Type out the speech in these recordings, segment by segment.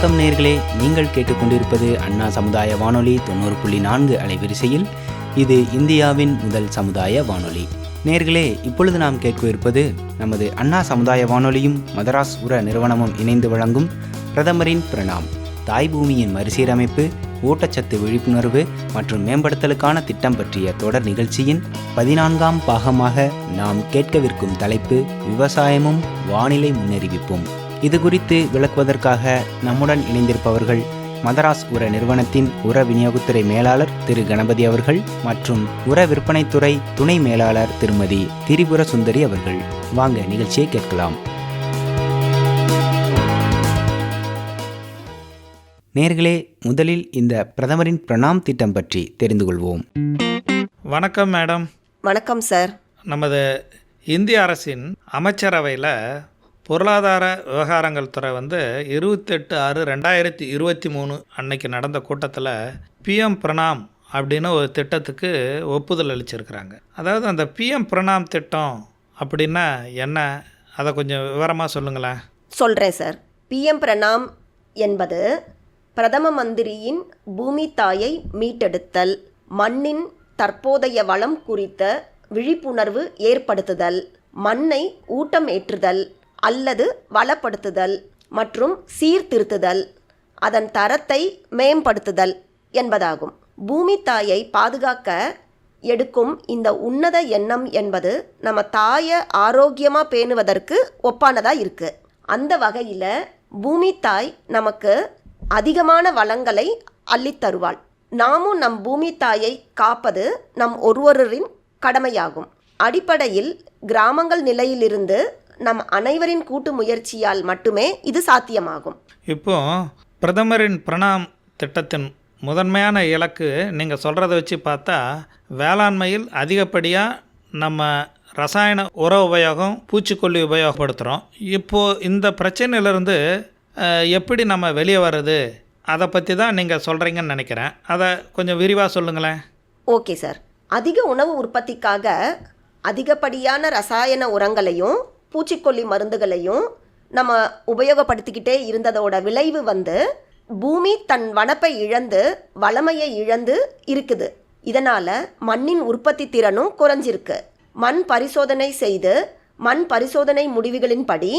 வணக்கம் நேயர்களே, நீங்கள் கேட்டுக்கொண்டிருப்பது அண்ணா சமுதாய வானொலி 90.4 அலைவரிசையில். இது இந்தியாவின் முதல் சமுதாய வானொலி. நேயர்களே, இப்பொழுது நாம் கேட்கவிருப்பது நமது அண்ணா சமுதாய வானொலியும் மதராஸ் உர நிறுவனமும் இணைந்து வழங்கும் பிரதமரின் பிரணாம், தாய் பூமியின் மறுசீரமைப்பு, ஊட்டச்சத்து விழிப்புணர்வு மற்றும் மேம்படுத்தலுக்கான திட்டம் பற்றிய தொடர் நிகழ்ச்சியின் 14ஆம் பாகமாக நாம் கேட்கவிருக்கும் தலைப்பு விவசாயமும் வானிலை முன்னறிவிப்பும். இது குறித்து விளக்குவதற்காக நம்முடன் இணைந்திருப்பவர்கள் மதராஸ் உர நிறுவனத்தின் உர விநியோகத்துறை மேலாளர் திரு கணபதி அவர்கள் மற்றும் உர விற்பனைத்துறை துணை மேலாளர் திருமதி திரிபுர சுந்தரி அவர்கள். வாங்க நிகழ்ச்சியை கேட்கலாம். நேர்களே, முதலில் இந்த பிரதமரின் பிரணாம் திட்டம் பற்றி தெரிந்து கொள்வோம். வணக்கம் மேடம். வணக்கம் சார். நமது இந்திய அரசின் அமைச்சரவையில் பொருளாதார விவகாரங்கள் துறை 28/6/2023 அன்னைக்கு நடந்த கூட்டத்தில் பிஎம் பிரணாம் அப்படின்னு ஒரு திட்டத்துக்கு ஒப்புதல் அளிச்சிருக்கிறாங்க. அதாவது அந்த பிஎம் பிரணாம் திட்டம் அப்படின்னா என்ன, அதை கொஞ்சம் விவரமாக சொல்லுங்களேன். சொல்கிறேன் சார். பிஎம் பிரணாம் என்பது பிரதம மந்திரியின் பூமி தாயை மீட்டெடுத்தல், மண்ணின் தற்போதைய வளம் குறித்த விழிப்புணர்வு ஏற்படுத்துதல், மண்ணை ஊட்டம் ஏற்றுதல் அல்லது வளப்படுத்துதல் மற்றும் சீர்திருத்துதல், அதன் தரத்தை மேம்படுத்துதல் என்பதாகும். பூமி தாயை பாதுகாக்க எடுக்கும் இந்த உன்னத எண்ணம் என்பது நம்ம தாயை ஆரோக்கியமாக பேணுவதற்கு ஒப்பானதாக இருக்குது. அந்த வகையில் பூமி தாய் நமக்கு அதிகமான வளங்களை அள்ளித்தருவாள். நாமும் நம் பூமி தாயை காப்பது நம் ஒருவரின் கடமையாகும். அடிப்படையில் கிராமங்கள் நிலையிலிருந்து நம் அனைவரின் கூட்டு முயற்சியால் மட்டுமே இது சாத்தியமாகும். இப்போ பிரதமரின் பிரணாம் திட்டத்தின் முதன்மையான இலக்கு நீங்கள் சொல்கிறத வச்சு பார்த்தா வேளாண்மையில் அதிகப்படியாக நம்ம ரசாயன உர உபயோகம், பூச்சிக்கொல்லி உபயோகப்படுத்துகிறோம். இப்போது இந்த பிரச்சனையிலேருந்து எப்படி நம்ம வெளியே வர்றது, அதை பற்றி தான் நீங்கள் சொல்கிறீங்கன்னு நினைக்கிறேன். அதை கொஞ்சம் விரிவாக சொல்லுங்களேன். Okay sir. அதிக உணவு உற்பத்திக்காக அதிகப்படியான ரசாயன உரங்களையும் பூச்சிக்கொல்லி மருந்துகளையும் நம்ம உபயோகப்படுத்திக்கிட்டே இருந்ததோட விளைவு பூமி தன் வனப்பை இழந்து வளமையை இழந்து இருக்குது. இதனால் மண்ணின் உற்பத்தி திறனும் குறைஞ்சிருக்கு. மண் பரிசோதனை செய்து மண் பரிசோதனை முடிவுகளின்படி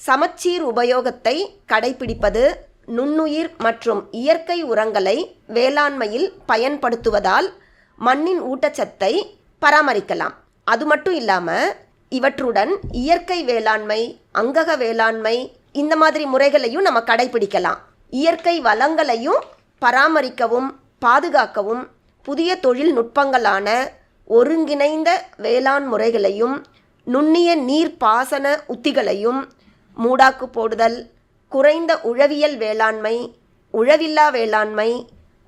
சமச்சீர் உபயோகத்தை கடைபிடிப்பது, நுண்ணுயிர் மற்றும் இயற்கை உரங்களை வேளாண்மையில் பயன்படுத்துவதால் மண்ணின் ஊட்டச்சத்தை பராமரிக்கலாம். அது மட்டும் இல்லாமல் இவற்றுடன் இயற்கை வேளாண்மை, அங்கக வேளாண்மை இந்த மாதிரி முறைகளையும் நம்ம கடைபிடிக்கலாம். இயற்கை வளங்களையும் பராமரிக்கவும் பாதுகாக்கவும் புதிய தொழில்நுட்பங்களான ஒருங்கிணைந்த வேளாண் முறைகளையும் நுண்ணிய நீர் பாசன உத்திகளையும், மூடாக்கு போடுதல், குறைந்த உழவியல் வேளாண்மை, உழவில்லா வேளாண்மை,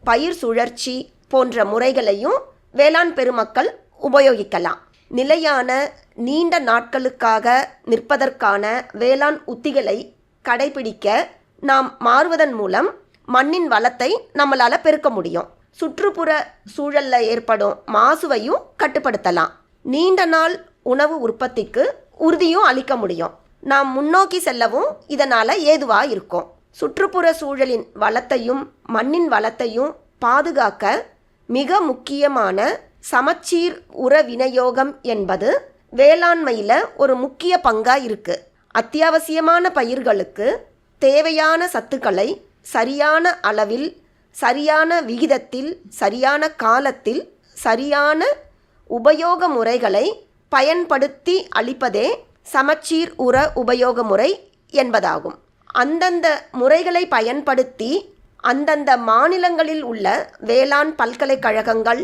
பயிர் சுழற்சி போன்ற முறைகளையும் வேளாண் பெருமக்கள் உபயோகிக்கலாம். நிலையான நீண்ட நாட்களுக்காக நிற்பதற்கான வேளாண் உத்திகளை கடைபிடிக்க நாம் மாறுவதன் மூலம் மண்ணின் வளத்தை நம்மளால் பெருக்க முடியும். சுற்றுப்புற சூழலில் ஏற்படும் மாசுவையும் கட்டுப்படுத்தலாம். நீண்ட நாள் உணவு உற்பத்திக்கு உறுதியும் அளிக்க முடியும். நாம் முன்னோக்கி செல்லவும் இதனால் ஏதுவாக இருக்கும். சுற்றுப்புற சூழலின் வளத்தையும் மண்ணின் வளத்தையும் பாதுகாக்க மிக முக்கியமான சமச்சீர் உர விநியோகம் என்பது வேளாண்மையில் ஒரு முக்கிய பங்காக இருக்குது. அத்தியாவசியமான பயிர்களுக்கு தேவையான சத்துக்களை சரியான அளவில், சரியான விகிதத்தில், சரியான காலத்தில், சரியான உபயோக முறைகளை பயன்படுத்தி அளிப்பதே சமச்சீர் உர உபயோக முறை என்பதாகும். அந்தந்த முறைகளை பயன்படுத்தி அந்தந்த மாநிலங்களில் உள்ள வேளாண் பல்கலைக்கழகங்கள்,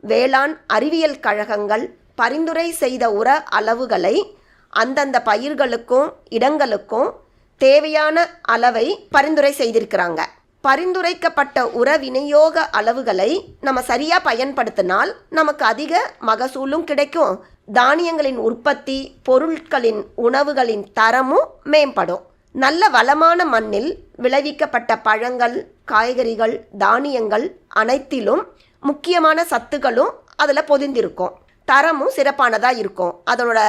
வேளாண் அறிவியல் கழகங்கள் பரிந்துரை செய்த உர அளவுகளை அந்தந்த பயிர்களுக்கும் இடங்களுக்கும் தேவையான அளவை பரிந்துரை செய்திருக்கிறாங்க. பரிந்துரைக்கப்பட்ட உர விநியோக அளவுகளை நம்ம சரியாக பயன்படுத்தினால் நமக்கு அதிக மகசூலும் கிடைக்கும். தானியங்களின் உற்பத்தி, பொருட்களின் உணவுகளின் தரமும் மேம்படும். நல்ல வளமான மண்ணில் விளைவிக்கப்பட்ட பழங்கள், காய்கறிகள், தானியங்கள் அனைத்திலும் முக்கியமான சத்துக்களும் அதில் பொதிந்திருக்கும். தரமும் சிறப்பானதாக இருக்கும். அதனோட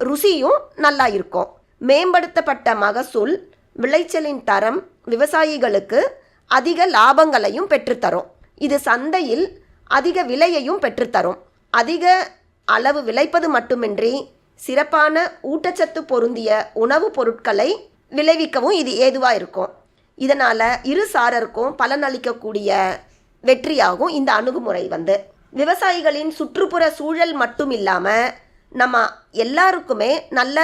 ருசியும் நல்லா இருக்கும். மேம்படுத்தப்பட்ட மகசூல் விளைச்சலின் தரம் விவசாயிகளுக்கு அதிக லாபங்களையும் பெற்றுத்தரும். இது சந்தையில் அதிக விலையையும் பெற்றுத்தரும். அதிக அளவு விளைப்பது மட்டுமின்றி சிறப்பான ஊட்டச்சத்து பொருந்திய உணவுப் பொருட்களை விளைவிக்கவும் இது ஏதுவாக இருக்கும். இதனால் இரு சாரருக்கும் பலனளிக்கக்கூடிய வெற்றியாகும் இந்த அணுகுமுறை. விவசாயிகளின் சுற்றுப்புற சூழல் மட்டும் இல்லாமல் நம்ம எல்லாருக்குமே நல்ல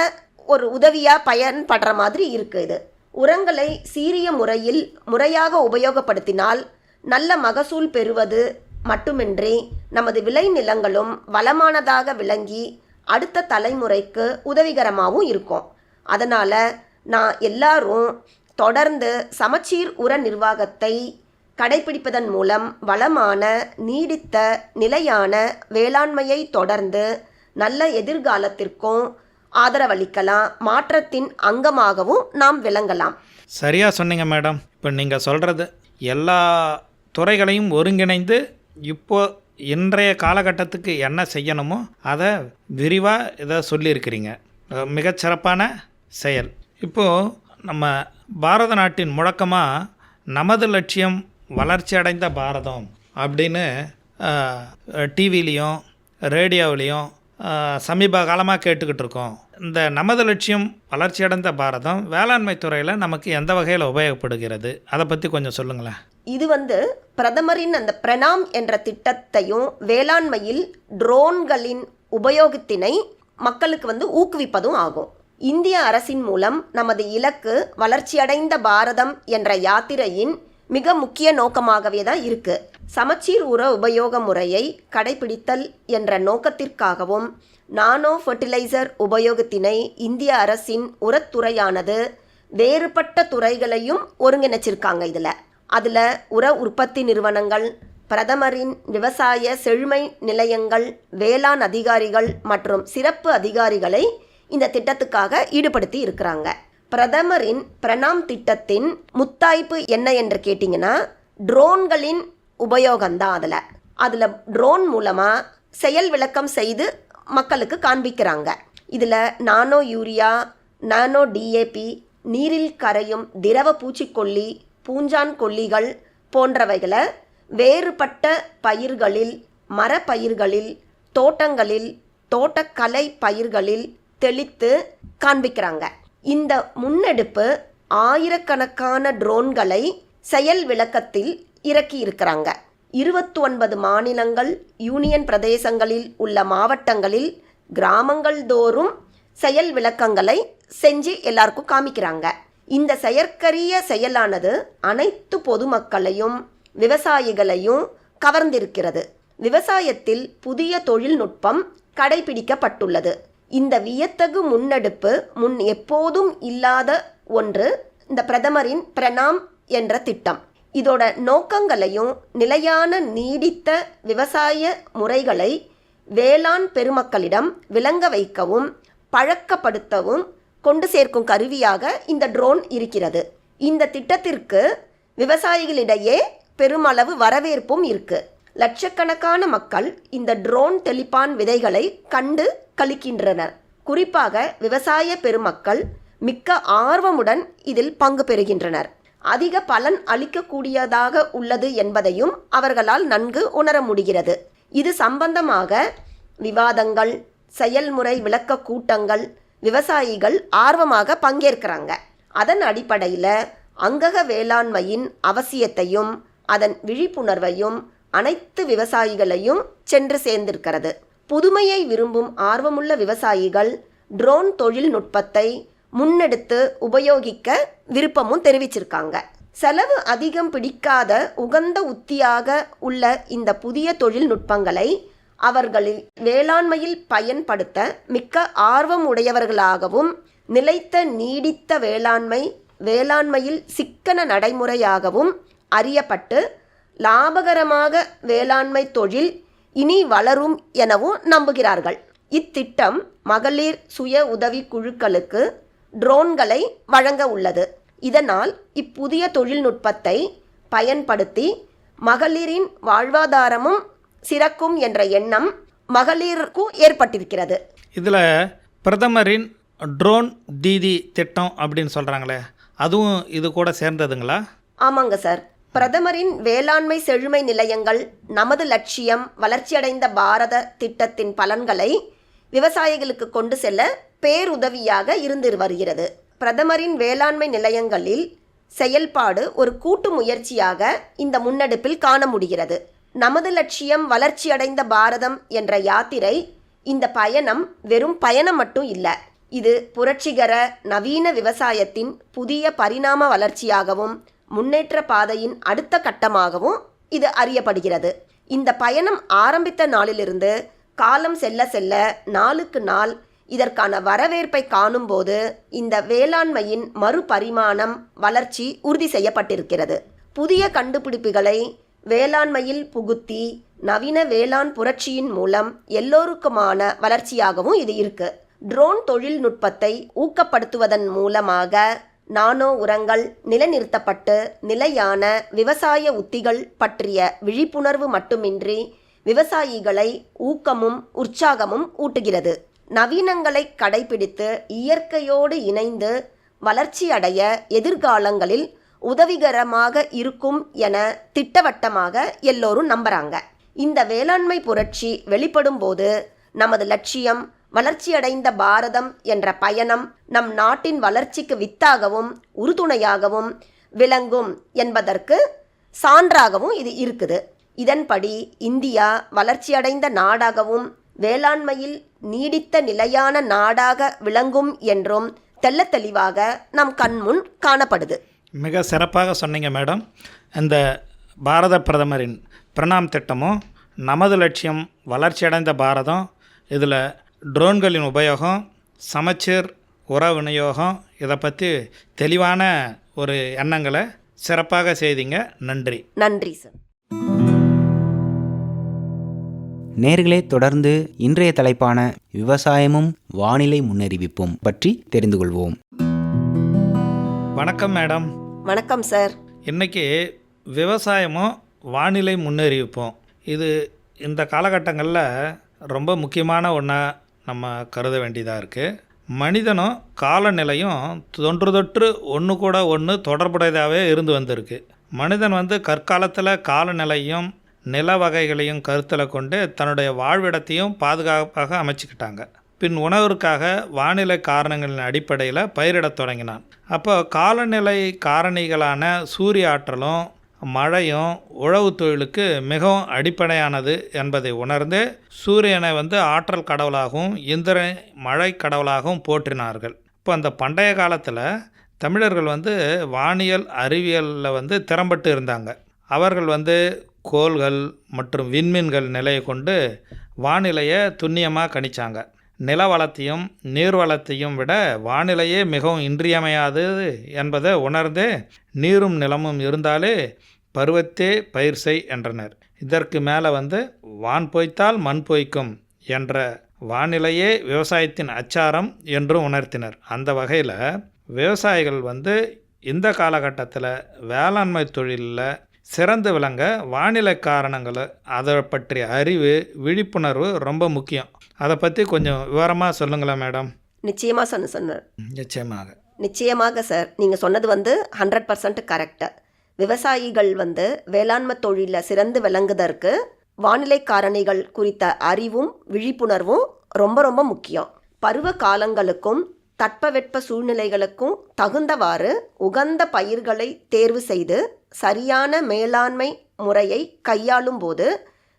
ஒரு உதவியாக பயன்படுற மாதிரி இருக்குது. உரங்களை சீரிய முறையில் முறையாக உபயோகப்படுத்தினால் நல்ல மகசூல் பெறுவது மட்டுமின்றி நமது விளைநிலங்களும் வளமானதாக விளங்கி அடுத்த தலைமுறைக்கு உதவிகரமாகவும் இருக்கும். அதனால் நான் எல்லாரும் தொடர்ந்து சமச்சீர் உர நிர்வாகத்தை கடைபிடிப்பதன் மூலம் வளமான நீடித்த நிலையான வேளாண்மையை தொடர்ந்து நல்ல எதிர்காலத்திற்கும் ஆதரவளிக்கலாம், மாற்றத்தின் அங்கமாகவும் நாம் விளங்கலாம். சரியாக சொன்னீங்க மேடம். இப்போ நீங்கள் சொல்கிறது எல்லா துறைகளையும் ஒருங்கிணைந்து இப்போ இன்றைய காலகட்டத்துக்கு என்ன செய்யணுமோ அதை விரிவாக இதை சொல்லியிருக்கிறீங்க. மிகச்சிறப்பான செயல். இப்போது நம்ம பாரத நாட்டின் முழக்கமாக நமது லட்சியம் வளர்ச்சி அடைந்த பாரதம் அப்படின்னு டிவிலையும் ரேடியோவிலையும் சமீப காலமாக கேட்டுக்கிட்டு இருக்கோம். இந்த நமது லட்சியம் வளர்ச்சி அடைந்த பாரதம் வேளாண்மை துறையில் நமக்கு எந்த வகையில் உபயோகப்படுகிறது, அதை பற்றி கொஞ்சம் சொல்லுங்களேன். இது பிரதமரின் அந்த பிரணாம் என்ற திட்டத்தையும் வேளாண்மையில் ட்ரோன்களின் உபயோகத்தினை மக்களுக்கு ஊக்குவிப்பதும் ஆகும். இந்திய அரசின் மூலம் நமது இலக்கு வளர்ச்சியடைந்த பாரதம் என்ற யாத்திரையின் மிக முக்கிய நோக்கமாகவே தான் இருக்கு. சமச்சீர் உர உபயோக முறையை கடைபிடித்தல் என்ற நோக்கத்திற்காகவும் நானோ ஃபெர்டிலைசர் உபயோகத்தினை இந்திய அரசின் உரத்துறையானது வேறுபட்ட துறைகளையும் ஒருங்கிணைச்சிருக்காங்க. அதில் உர உற்பத்தி நிறுவனங்கள், பிரதமரின் விவசாய செழுமை நிலையங்கள், வேளாண் அதிகாரிகள் மற்றும் சிறப்பு அதிகாரிகளை இந்த திட்டத்துக்காக ஈடுபடுத்தி இருக்கிறாங்க. பிரதமரின் பிரணாம் திட்டத்தின் முத்தாய்ப்பு என்ன என்று கேட்டிங்கன்னா ட்ரோன்களின் உபயோகம்தான். அதில் ட்ரோன் மூலமாக செயல் விளக்கம் செய்து மக்களுக்கு காண்பிக்கிறாங்க. இதில் நானோ யூரியா, நானோ டிஏபி, நீரில் கரையும் திரவ பூச்சிக்கொல்லி, பூஞ்சான் கொல்லிகள் போன்றவைகளை வேறுபட்ட பயிர்களில், மரப்பயிர்களில், தோட்டங்களில், தோட்டக்கலை பயிர்களில் தெளித்து காண்பிக்கிறாங்க. இந்த முன்னெடுப்பு ஆயிரக்கணக்கான ட்ரோன்களை செயல் விளக்கத்தில் இறக்கி இருக்கிறாங்க. 29 மாநிலங்கள், யூனியன் பிரதேசங்களில் உள்ள மாவட்டங்களில் கிராமங்கள் தோறும் செயல் விளக்கங்களை செஞ்சு எல்லாருக்கும் காமிக்கிறாங்க. இந்த செயற்கரிய செயலானது அனைத்து பொதுமக்களையும் விவசாயிகளையும் கவர்ந்திருக்கிறது. விவசாயத்தில் புதிய தொழில்நுட்பம் கடைபிடிக்கப்பட்டுள்ளது. இந்த வியத்தகு முன்னெடுப்பு முன் எப்போதும் இல்லாத ஒன்று இந்த பிரதமரின் பிரணாம் என்ற திட்டம். இதோட நோக்கங்களையும் நிலையான நீடித்த விவசாய முறைகளை வேளாண் பெருமக்களிடம் விளங்க வைக்கவும் பழக்கப்படுத்தவும் கொண்டு சேர்க்கும் கருவியாக இந்த ட்ரோன் இருக்கிறது. இந்த திட்டத்திற்கு விவசாயிகளிடையே பெருமளவு வரவேற்பும் இருக்கு. லட்சக்கணக்கான மக்கள் இந்த ட்ரோன் தெளிப்பான் விதைகளை கண்டு களிக்கின்றனர். குறிப்பாக விவசாய பெருமக்கள் மிக்க ஆர்வமுடன் இதில் பங்கு பெறுகின்றனர். அதிக பலன் அளிக்கக்கூடியதாக உள்ளது என்பதையும் அவர்களால் நன்கு உணர முடிகிறது. இது சம்பந்தமாக விவாதங்கள், செயல்முறை விளக்க கூட்டங்கள் விவசாயிகள் ஆர்வமாக பங்கேற்கிறாங்க. அதன் அடிப்படையில் அங்கக வேளாண்மையின் அவசியத்தையும் அதன் விழிப்புணர்வையும் அனைத்து விவசாயிகளையும் சென்று சேர்ந்திருக்கிறது. புதுமையை விரும்பும் ஆர்வமுள்ள விவசாயிகள் ட்ரோன் தொழில்நுட்பத்தை முன்னெடுத்து உபயோகிக்க விருப்பமும் தெரிவிச்சிருக்காங்க. செலவு அதிகம் பிடிக்காத உகந்த உத்தியாக உள்ள இந்த புதிய தொழில்நுட்பங்களை அவர்களில் வேளாண்மையில் பயன்படுத்த மிக்க ஆர்வம் உடையவர்களாகவும் நிலைத்த நீடித்த வேளாண்மையில் சிக்கன நடைமுறையாகவும் அறியப்பட்டு லாபகரமாக வேளாண்மை தொழில் இனி வளரும் எனவும் நம்புகிறார்கள். இத்திட்டம் மகளிர் சுய உதவி குழுக்களுக்கு ட்ரோன்களை வழங்க உள்ளது. இதனால் இப்புதிய தொழில்நுட்பத்தை பயன்படுத்தி மகளிரின் வாழ்வாதாரமும் சிறக்கும் என்ற எண்ணம் மகளிருக்கும் ஏற்பட்டிருக்கிறது. இதில் பிரதமரின் ட்ரோன் தீதி திட்டம் அப்படின்னு சொல்கிறாங்களே, அதுவும் இது கூட சேர்ந்ததுங்களா? ஆமாங்க சார். பிரதமரின் வேளாண்மை செழுமை நிலையங்கள் நமது லட்சியம் வளர்ச்சியடைந்த பாரத திட்டத்தின் பலன்களை விவசாயிகளுக்கு கொண்டு செல்ல பேருதவியாக இருந்து வருகிறது. பிரதமரின் வேளாண்மை நிலையங்களில் செயல்பாடு ஒரு கூட்டு முயற்சியாக இந்த முன்னெடுப்பில் காண முடிகிறது. நமது லட்சியம் வளர்ச்சியடைந்த பாரதம் என்ற யாத்திரை, இந்த பயணம் வெறும் பயணம் மட்டும் இல்லை, இது புரட்சிகர நவீன விவசாயத்தின் புதிய பரிணாம வளர்ச்சியாகவும் முன்னேற்ற பாதையின் அடுத்த கட்டமாகவும் இது அறியப்படுகிறது. இந்த பயணம் ஆரம்பித்த நாளிலிருந்து காலம் செல்ல செல்ல நாளுக்கு நாள் இதற்கான வரவேற்பை காணும்போது இந்த வேளாண்மையின் மறுபரிமாணம் வளர்ச்சி உறுதி செய்யப்பட்டிருக்கிறது. புதிய கண்டுபிடிப்புகளை வேளாண்மையில் புகுத்தி நவீன வேளாண் புரட்சியின் மூலம் எல்லோருக்குமான வளர்ச்சியாகவும் இது இருக்கு. ட்ரோன் தொழில்நுட்பத்தை ஊக்கப்படுத்துவதன் மூலமாக நானோ உரங்கள் நிலைநிறுத்தப்பட்டு நிலையான விவசாய உத்திகள் பற்றிய விழிப்புணர்வு மட்டுமின்றி விவசாயிகளை ஊக்கமும் உற்சாகமும் ஊட்டுகிறது. நவீனங்களை கடைபிடித்து இயற்கையோடு இணைந்து வளர்ச்சியடைய எதிர்காலங்களில் உதவிகரமாக இருக்கும் என திட்டவட்டமாக எல்லோரும் நம்புறாங்க. இந்த வேளாண்மை புரட்சி வெளிப்படும் போது நமது லட்சியம் வளர்ச்சியடைந்த பாரதம் என்ற பயணம் நம் நாட்டின் வளர்ச்சிக்கு வித்தாகவும் உறுதுணையாகவும் விளங்கும் என்பதற்கு சான்றாகவும் இது இருக்குது. இதன்படி இந்தியா வளர்ச்சியடைந்த நாடாகவும் வேளாண்மையில் நீடித்த நிலையான நாடாக விளங்கும் என்றும் தெள்ளத் தெளிவாக நம் கண்முன் காணப்படுது. மிக சிறப்பாக சொன்னீங்க மேடம். இந்த பாரத பிரதமரின் பிரணாம் திட்டமும் நமது லட்சியம் வளர்ச்சியடைந்த பாரதம், இதில் ட்ரோன்களின் உபயோகம், சமச்சீர் உர விநியோகம், இதை பற்றி தெளிவான ஒரு எண்ணங்களை சிறப்பாக செய்தீங்க. நன்றி. நன்றி சார். நேர்களே, தொடர்ந்து இன்றைய தலைப்பான விவசாயமும் வானிலை முன்னறிவிப்பும் பற்றி தெரிந்து கொள்வோம். வணக்கம் மேடம். வணக்கம் சார். இன்றைக்கி விவசாயமும் வானிலை முன்னறிவிப்போம், இது இந்த காலகட்டங்களில் ரொம்ப முக்கியமான ஒன்றா நம்ம கருத வேண்டியதாக இருக்குது. மனிதனும் காலநிலையும் தொன்று ஒன்று கூட ஒன்று தொடர்புடையதாகவே இருந்து வந்திருக்கு. மனிதன் கற்காலத்தில் காலநிலையும் நில வகைகளையும் கருத்தில் கொண்டு தன்னுடைய வாழ்விடத்தையும் பாதுகாப்பாக அமைச்சிக்கிட்டாங்க. பின் உணவிற்காக வானிலை காரணங்களின் அடிப்படையில் பயிரிடத் தொடங்கினான். அப்போ காலநிலை காரணிகளான சூரிய ஆற்றலும் மழையும் உழவு தொழிலுக்கு மிகவும் அடிப்படையானது என்பதை உணர்ந்து சூரியனை ஆற்றல் கடவுளாகவும் இந்திரன் மழை கடவுளாகவும் போற்றினார்கள். இப்போ அந்த பண்டைய காலத்தில் தமிழர்கள் வானியல் அறிவியலில் திறம்பட்டு இருந்தாங்க. அவர்கள் கோள்கள் மற்றும் விண்மீன்கள் நிலையை கொண்டு வானிலையை துல்லியமாக கணிச்சாங்க. நில வளத்தையும் நீர் வளத்தையும் விட வானிலையே மிகவும் இன்றியமையாதது என்பதை உணர்ந்து நீரும் நிலமும் இருந்தாலே பருவத்தே பயிர் செய் என்றனர். இதற்கு மேலே வான் பொய்த்தால் மண் பொய்க்கும் என்ற வானிலையே விவசாயத்தின் அச்சாரம் என்றும் உணர்த்தினர். அந்த வகையில் விவசாயிகள் இந்த காலகட்டத்தில் வேளாண்மை தொழிலில் சிறந்து விளங்க வானிலை காரணங்கள் அதை பற்றிய அறிவு விழிப்புணர்வு ரொம்ப முக்கியம். அதை பற்றி கொஞ்சம் விவரமாக சொல்லுங்களேன் மேடம். நிச்சயமாக நிச்சயமாக சார், நீங்கள் சொன்னது 100% கரெக்டு. விவசாயிகள் வேளாண்மை தொழிலில் சிறந்து விளங்குவதற்கு வானிலை காரணிகள் குறித்த அறிவும் விழிப்புணர்வும் ரொம்ப ரொம்ப முக்கியம். பருவ காலங்களுக்கும் தட்பவெட்ப சூழ்நிலைகளுக்கும் தகுந்தவாறு உகந்த பயிர்களை தேர்வு செய்து சரியான மேலாண்மை முறையை கையாளும் போது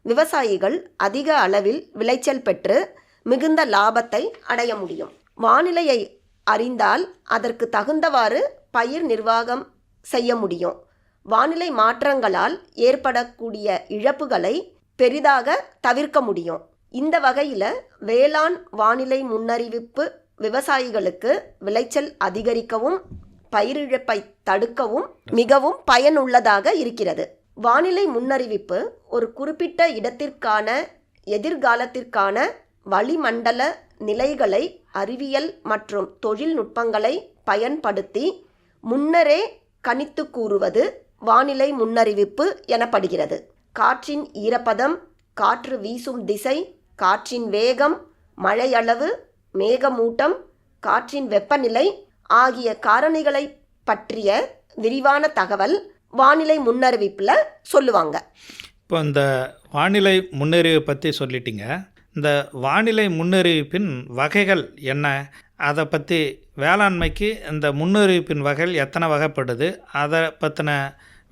விவசாயிகள் அதிக அளவில் விளைச்சல் பெற்று மிகுந்த லாபத்தை அடைய முடியும். வானிலையை அறிந்தால் அதற்கு தகுந்தவாறு பயிர் நிர்வாகம் செய்ய முடியும். வானிலை மாற்றங்களால் ஏற்படக்கூடிய இழப்புகளை பெரிதாக தவிர்க்க முடியும். இந்த வகையில் வேளாண் வானிலை முன்னறிவிப்பு விவசாயிகளுக்கு விளைச்சல் அதிகரிக்கவும் பயிரிழப்பை தடுக்கவும் மிகவும் பயனுள்ளதாக இருக்கிறது. வானிலை முன்னறிவிப்பு ஒரு குறிப்பிட்ட இடத்திற்கான எதிர்காலத்திற்கான வளிமண்டல நிலைகளை அறிவியல் மற்றும் தொழில்நுட்பங்களை பயன்படுத்தி முன்னரே கணித்து கூறுவது வானிலை முன்னறிவிப்பு எனப்படுகிறது. காற்றின் ஈரப்பதம், காற்று வீசும் திசை, காற்றின் வேகம், மழையளவு, மேகமூட்டம், காற்றின் வெப்பநிலை ஆகிய காரணிகளை பற்றிய விரிவான தகவல் வானிலை முன்னறிவிப்பில் சொல்லுவாங்க. இப்போ இந்த வானிலை முன்னறிவிப்பை பற்றி சொல்லிட்டீங்க. இந்த வானிலை முன்னறிவிப்பின் வகைகள் என்ன, அதை பற்றி வேளாண்மைக்கு இந்த முன்னறிவிப்பின் வகைகள் எத்தனை வகைப்படுது, அதை பற்றின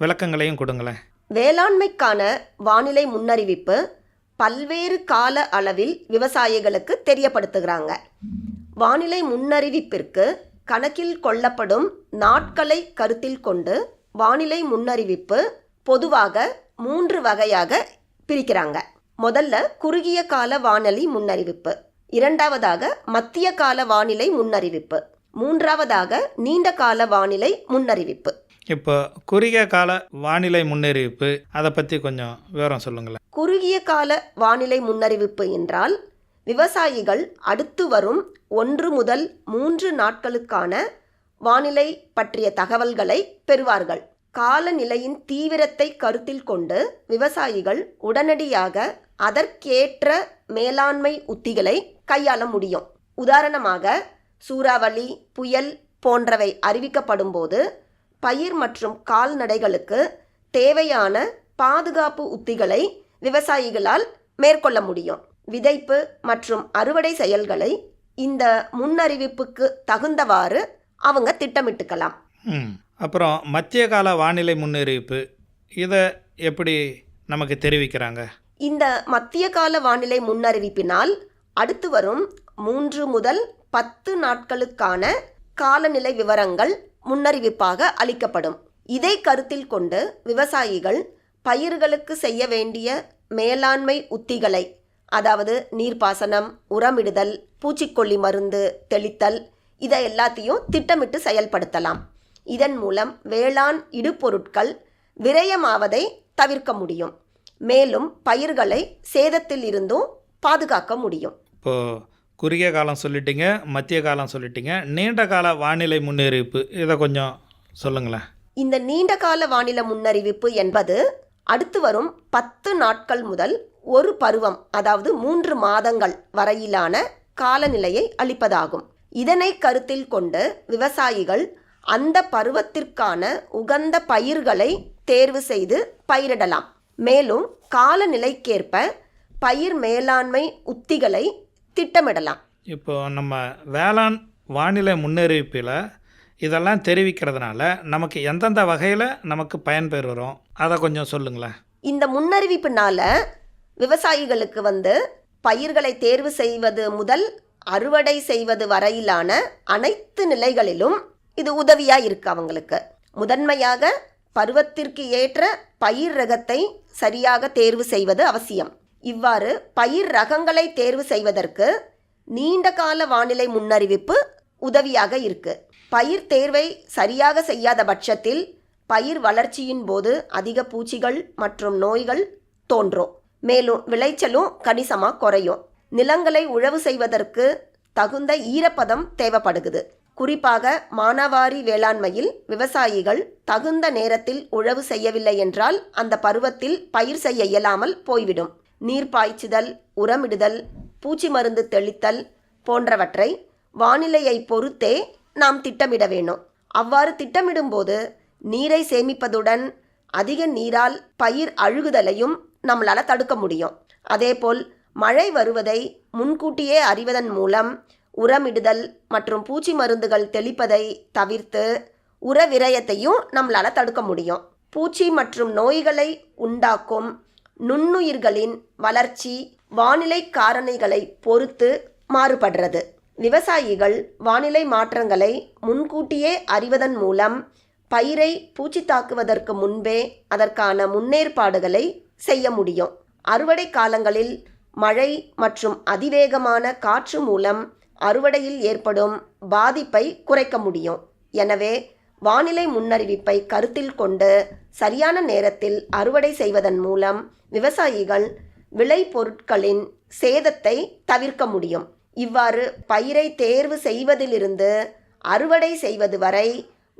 விளக்கங்களையும் கொடுங்களேன். வேளாண்மைக்கான வானிலை முன்னறிவிப்பு பல்வேறு கால அளவில் விவசாயிகளுக்கு தெரியப்படுத்துகிறாங்க. வானிலை முன்னறிவிப்பிற்கு கணக்கில் கொள்ளப்படும் நாட்களை கருத்தில் கொண்டு வானிலை முன்னறிவிப்பு பொதுவாக 3 வகையாக பிரிக்கிறாங்க. முதல்ல குறுகிய கால வானிலை முன்னறிவிப்பு, இரண்டாவதாக மத்திய கால வானிலை முன்னறிவிப்பு, மூன்றாவதாக நீண்ட கால வானிலை முன்னறிவிப்பு. இப்போ குறுகிய கால வானிலை முன்னறிவிப்பு அதை பற்றி கொஞ்சம் விவரம் சொல்லுங்களேன். குறுகிய கால வானிலை முன்னறிவிப்பு என்றால் விவசாயிகள் அடுத்து வரும் 1 முதல் 3 நாட்களுக்கான வானிலை பற்றிய தகவல்களை பெறுவார்கள். காலநிலையின் தீவிரத்தை கருத்தில் கொண்டு விவசாயிகள் உடனடியாக அதற்கேற்ற மேலாண்மை உத்திகளை கையாள முடியும். உதாரணமாக சூறாவளி, புயல் போன்றவை அறிவிக்கப்படும் போது பயிர் மற்றும் கால்நடைகளுக்கு தேவையான பாதுகாப்பு உத்திகளை விவசாயிகளால் மேற்கொள்ள முடியும். விதைப்பு மற்றும் அறுவடை செயல்களை இந்த முன்னறிவிப்புக்கு தகுந்தவாறு அவங்க திட்டமிட்டுக்கலாம். அப்புறம் மத்திய கால வானிலை முன்னறிவிப்பு இதை எப்படி நமக்கு தெரிவிக்கிறாங்க? இந்த மத்திய கால வானிலை முன்னறிவிப்பினால் அடுத்து வரும் 3 முதல் 10 நாட்களுக்கான காலநிலை விவரங்கள் முன்னறிவிப்பாக அளிக்கப்படும். இதை கருத்தில் கொண்டு விவசாயிகள் பயிர்களுக்கு செய்ய வேண்டிய மேலாண்மை உத்திகளை, அதாவது நீர்ப்பாசனம், உரமிடுதல், பூச்சிக்கொல்லி மருந்து தெளித்தல், இதை எல்லாத்தையும் திட்டமிட்டு செயல்படுத்தலாம். இதன் மூலம் வேளாண் இடுபொருட்கள் விரயமாவதை தவிர்க்க முடியும். மேலும் பயிர்களை சேதத்தில் இருந்தும் பாதுகாக்க முடியும். இப்போது குறுகிய காலம் சொல்லிட்டீங்க, மத்திய காலம் சொல்லிட்டீங்க, நீண்ட கால வானிலை முன்னறிவிப்பு இதை கொஞ்சம் சொல்லுங்களேன். இந்த நீண்ட கால வானிலை முன்னறிவிப்பு என்பது அடுத்து வரும் 10 நாட்கள் முதல் ஒரு பருவம், அதாவது 3 மாதங்கள் வரையிலான காலநிலையை அளிப்பதாகும். இதனை கருத்தில் கொண்டு விவசாயிகள் அந்த பருவத்திற்கான உகந்த பயிர்களை தேர்வு செய்து பயிரிடலாம். மேலும் காலநிலைக்கேற்ப பயிர் மேலாண்மை உத்திகளை திட்டமிடலாம். இப்போ நம்ம வேளாண் வானிலை முன்னறிவிப்பில் இதெல்லாம் தெரிவிக்கிறதுனால நமக்கு எந்தெந்த வகையில் நமக்கு பயன்பெறுகிறோம் அதை கொஞ்சம் சொல்லுங்களேன். இந்த முன்னறிவிப்புனால விவசாயிகளுக்கு பயிர்களை தேர்வு செய்வது முதல் அறுவடை செய்வது வரையிலான அனைத்து நிலைகளிலும் இது உதவியாக இருக்கு. அவங்களுக்கு முதன்மையாக பருவத்திற்கு ஏற்ற பயிர் ரகத்தை சரியாக தேர்வு செய்வது அவசியம். இவ்வாறு பயிர் ரகங்களை தேர்வு செய்வதற்கு நீண்ட கால வானிலை முன்னறிவிப்பு உதவியாக இருக்கு. பயிர் தேர்வை சரியாக செய்யாத பட்சத்தில் பயிர் வளர்ச்சியின் போது அதிக பூச்சிகள் மற்றும் நோய்கள் தோன்றும். மேலும் விளைச்சலும் கணிசமாக குறையும். நிலங்களை உழவு செய்வதற்கு தகுந்த ஈரப்பதம் தேவைப்படுகிறது. குறிப்பாக மானாவாரி வேளாண்மையில் விவசாயிகள் தகுந்த நேரத்தில் உழவு செய்யவில்லை என்றால் அந்த பருவத்தில் பயிர் செய்ய இயலாமல் போய்விடும். நீர் பாய்ச்சுதல், உரமிடுதல், பூச்சி மருந்து தெளித்தல் போன்றவற்றை வானிலையை பொறுத்தே நாம் திட்டமிட வேணும். அவ்வாறு திட்டமிடும்போது நீரை சேமிப்பதுடன் அதிக நீரால் பயிர் அழுகுதலையும் நம்மளால் தடுக்க முடியும். அதேபோல் மழை வருவதை முன்கூட்டியே அறிவதன் மூலம் உரமிடுதல் மற்றும் பூச்சி மருந்துகள் தெளிப்பதை தவிர்த்து உர விரயத்தையும் நம்மளால் தடுக்க முடியும். பூச்சி மற்றும் நோய்களை உண்டாக்கும் நுண்ணுயிர்களின் வளர்ச்சி வானிலை காரணிகளை பொறுத்து மாறுபடுறது. விவசாயிகள் வானிலை மாற்றங்களை முன்கூட்டியே அறிவதன் மூலம் பயிரை பூச்சி தாக்குவதற்கு முன்பே அதற்கான முன்னேற்பாடுகளை செய்ய முடியும். அறுவடை காலங்களில் மழை மற்றும் அதிவேகமான காற்று மூலம் அறுவடையில் ஏற்படும் பாதிப்பை குறைக்க முடியும். எனவே வானிலை முன்னறிவிப்பை கருத்தில் கொண்டு சரியான நேரத்தில் அறுவடை செய்வதன் மூலம் விவசாயிகள் விளைபொருட்களின் சேதத்தை தவிர்க்க முடியும். இவ்வாறு பயிரை தேர்வு செய்வதிலிருந்து அறுவடை செய்வது வரை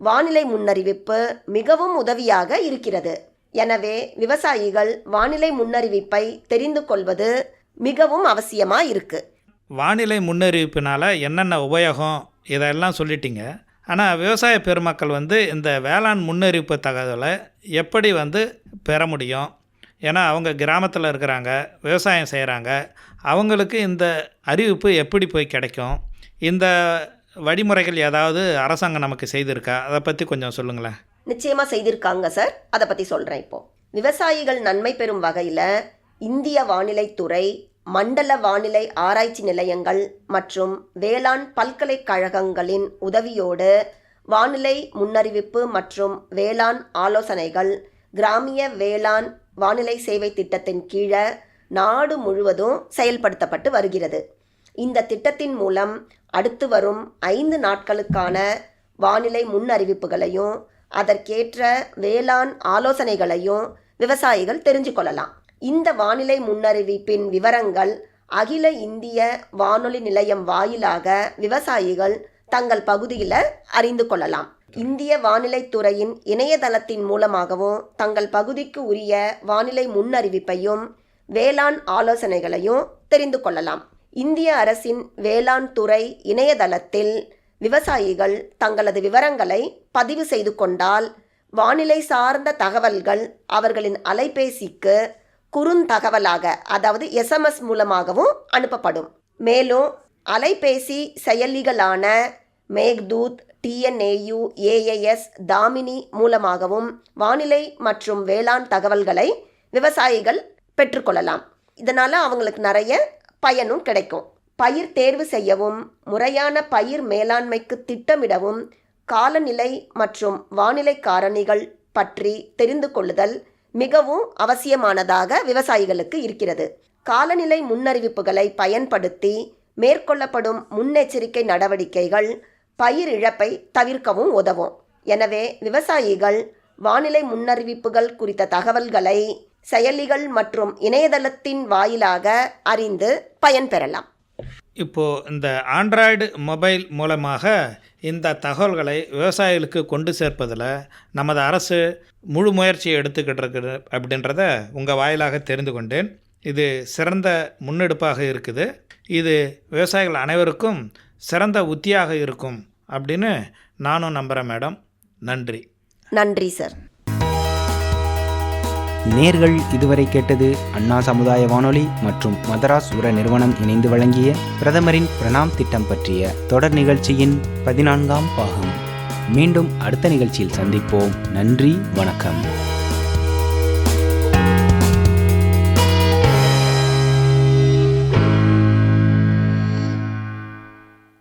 வானிலை முன்னறிவிப்பு மிகவும் உதவியாக இருக்கிறது. எனவே விவசாயிகள் வானிலை முன்னறிவிப்பை தெரிந்து கொள்வது மிகவும் அவசியமாக இருக்குது. வானிலை முன்னறிவிப்பினால் என்னென்ன உபயோகம் இதெல்லாம் சொல்லிட்டீங்க. ஆனால் விவசாய பெருமக்கள் இந்த வேளாண் முன்னறிவிப்பு தகவலை எப்படி பெற முடியும்? ஏன்னா அவங்க கிராமத்தில் இருக்கிறாங்க, விவசாயம் செய்கிறாங்க. அவங்களுக்கு இந்த அறிவிப்பு எப்படி போய் கிடைக்கும்? இந்த வழிமுறைகள் ஏதாவது அரசாங்கம் நமக்கு செய்திருக்கா? அதை பற்றி கொஞ்சம் சொல்லுங்களேன். நிச்சயமாக செய்திருக்காங்க சார். அதை பற்றி சொல்கிறேன். இப்போது விவசாயிகள் நன்மை பெறும் வகையில் இந்திய வானிலைத்துறை, மண்டல வானிலை ஆராய்ச்சி நிலையங்கள் மற்றும் வேளாண் பல்கலைக்கழகங்களின் உதவியோடு வானிலை முன்னறிவிப்பு மற்றும் வேளாண் ஆலோசனைகள் கிராமிய வேளாண் வானிலை சேவை திட்டத்தின் கீழே நாடு முழுவதும் செயல்படுத்தப்பட்டு வருகிறது. இந்த திட்டத்தின் மூலம் அடுத்து வரும் 5 நாட்களுக்கான வானிலை முன்னறிவிப்புகளையும் அதற்கேற்ற வேளாண் ஆலோசனைகளையும் விவசாயிகள் தெரிஞ்சு கொள்ளலாம். இந்த வானிலை முன்னறிவிப்பின் விவரங்கள் அகில இந்திய வானொலி நிலையம் வாயிலாக விவசாயிகள் தங்கள் பகுதியில் அறிந்து கொள்ளலாம். இந்திய வானிலைத்துறையின் இணையதளத்தின் மூலமாகவும் தங்கள் பகுதிக்கு உரிய வானிலை முன்னறிவிப்பையும் வேளாண் ஆலோசனைகளையும் தெரிந்து கொள்ளலாம். இந்திய அரசின் வேளாண் துறை இணையதளத்தில் விவசாயிகள் தங்களது விவரங்களை பதிவு செய்து கொண்டால் வானிலை சார்ந்த தகவல்கள் அவர்களின் அலைபேசிக்கு குறுந்தகவலாக, அதாவது SMS மூலமாகவும் அனுப்பப்படும். மேலும் அலைபேசி செயலிகளான மேக்தூத், TNAU, AAS, தாமினி மூலமாகவும் வானிலை மற்றும் வேளாண் தகவல்களை விவசாயிகள் பெற்றுக்கொள்ளலாம். இதனால் அவங்களுக்கு நிறைய பயனும் கிடைக்கும். பயிர் தேர்வு செய்யவும், முறையான பயிர் மேலாண்மைக்கு திட்டமிடவும் காலநிலை மற்றும் வானிலை காரணிகள் பற்றி தெரிந்து கொள்ளுதல் மிகவும் அவசியமானதாக விவசாயிகளுக்கு இருக்கிறது. காலநிலை முன்னறிவிப்புகளை பயன்படுத்தி மேற்கொள்ளப்படும் முன்னெச்சரிக்கை நடவடிக்கைகள் பயிர் இழப்பை தவிர்க்கவும் உதவும். எனவே விவசாயிகள் வானிலை முன்னறிவிப்புகள் குறித்த தகவல்களை செயலிகள் மற்றும் இணையதளத்தின் வாயிலாக அறிந்து பயன்பெறலாம். இப்போது இந்த ஆண்ட்ராய்டு மொபைல் மூலமாக இந்த தகவல்களை விவசாயிகளுக்கு கொண்டு சேர்ப்பதில் நமது அரசு முழு முயற்சியை எடுத்துக்கிட்டு இருக்குது அப்படின்றத உங்கள் வாயிலாக தெரிந்து கொண்டேன். இது சிறந்த முன்னெடுப்பாக இருக்குது. இது விவசாயிகள் அனைவருக்கும் சிறந்த உத்தியாக இருக்கும் அப்படின்னு நானும் நம்புகிறேன் மேடம். நன்றி. நன்றி சார். நேர்கள் இதுவரை கேட்டது அண்ணா சமுதாய வானொலி மற்றும் மதராஸ் உர நிறுவனம் இணைந்து வழங்கிய பிரதமரின் பிரணாம் திட்டம் பற்றிய தொடர் நிகழ்ச்சியின் 14ஆம் பாகம். மீண்டும் அடுத்த நிகழ்ச்சியில் சந்திப்போம். நன்றி, வணக்கம்.